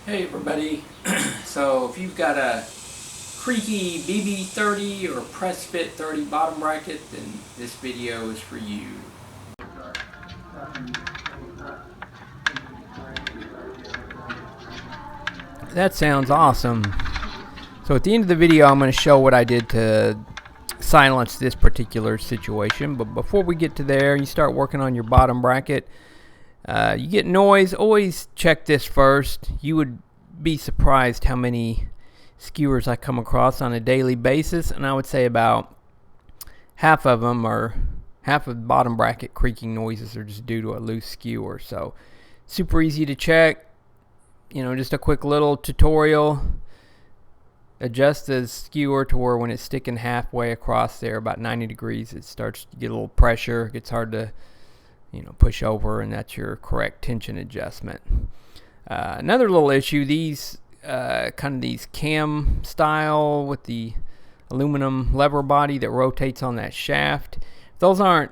Hey everybody, so if you've got a creaky BB30 or press fit 30 bottom bracket, then this video is for you. That sounds awesome. So at the end of the video I'm going to show what I did to silence this particular situation, but before we get to there, you start working on your bottom bracket. You get noise, always check this first. You would be surprised how many skewers I come across on a daily basis, and I would say about half of them are half of bottom bracket creaking noises are just due to a loose skewer. So super easy to check, just a quick little tutorial. Adjust the skewer to where when it's sticking halfway across there about 90 degrees it starts to get a little pressure. It gets hard to push over, and that's your correct tension adjustment. Another little issue, these these cam style with the aluminum lever body that rotates on that shaft, if those aren't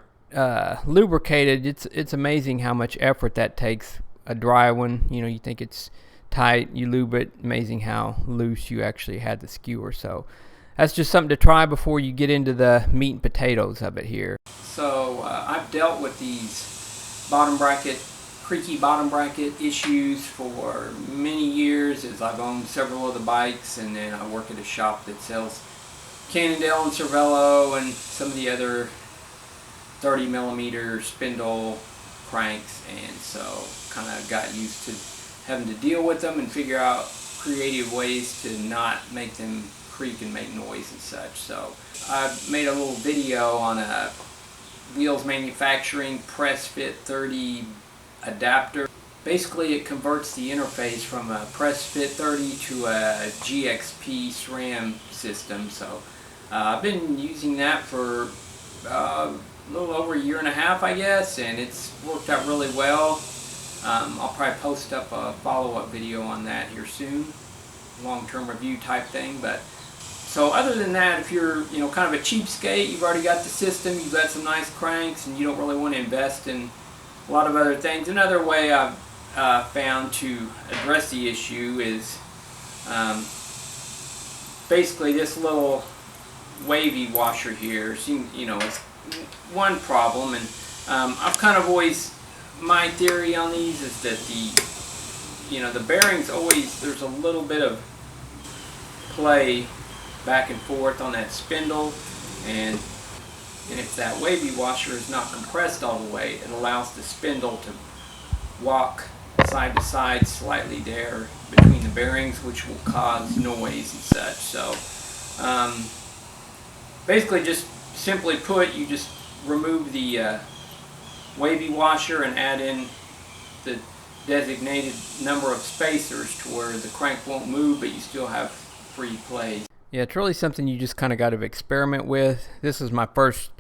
lubricated, it's amazing how much effort that takes. A dry one, you think it's tight, you lube it, amazing how loose you actually had the skewer. So that's just something to try before you get into the meat and potatoes of it here. So I've dealt with these creaky bottom bracket issues for many years, as I've owned several of the bikes, and then I work at a shop that sells Cannondale and Cervelo and some of the other 30mm spindle cranks, and so kind of got used to having to deal with them and figure out creative ways to not make them creak and make noise and such. So I made a little video on a Wheels Manufacturing press fit 30 adapter. Basically it converts the interface from a press fit 30 to a GXP SRAM system. So I've been using that for a little over a year and a half, I guess, and it's worked out really well. I'll probably post up a follow-up video on that here soon, long-term review type thing. But so other than that, if you're kind of a cheapskate, you've already got the system, you've got some nice cranks, and you don't really want to invest in a lot of other things. Another way I've found to address the issue is basically this little wavy washer here. It's one problem, and I've kind of always, my theory on these is that the bearings always, there's a little bit of play back and forth on that spindle, and if that wavy washer is not compressed all the way, it allows the spindle to walk side to side slightly there between the bearings, which will cause noise and such. So basically, just simply put, you just remove the wavy washer and add in the designated number of spacers to where the crank won't move, but you still have free play. Yeah, it's really something you just kind of got to experiment with. This is my first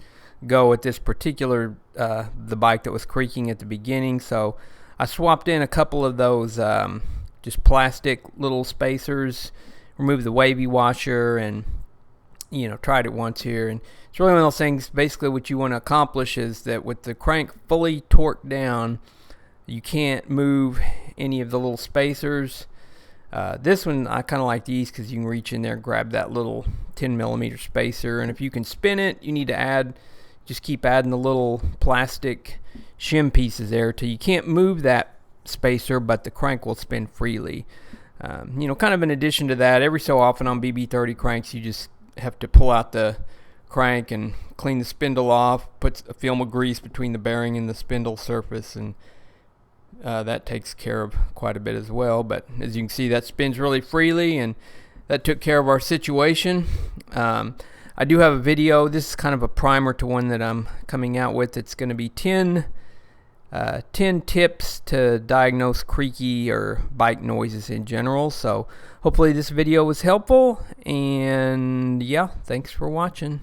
go at this particular the bike that was creaking at the beginning, so I swapped in a couple of those just plastic little spacers, removed the wavy washer, and tried it once here. And it's really one of those things, basically what you want to accomplish is that with the crank fully torqued down, you can't move any of the little spacers. This one I kind of like these because you can reach in there and grab that little 10mm spacer, and if you can spin it, you need to just keep adding the little plastic shim pieces there till you can't move that spacer, but the crank will spin freely. Kind of in addition to that, every so often on BB30 cranks you just have to pull out the crank and clean the spindle off, put a film of grease between the bearing and the spindle surface, and that takes care of quite a bit as well. But as you can see, that spins really freely, and that took care of our situation. I do have a video. This is kind of a primer to one that I'm coming out with. It's going to be 10 tips to diagnose creaky or bike noises in general. So hopefully this video was helpful, and yeah, thanks for watching.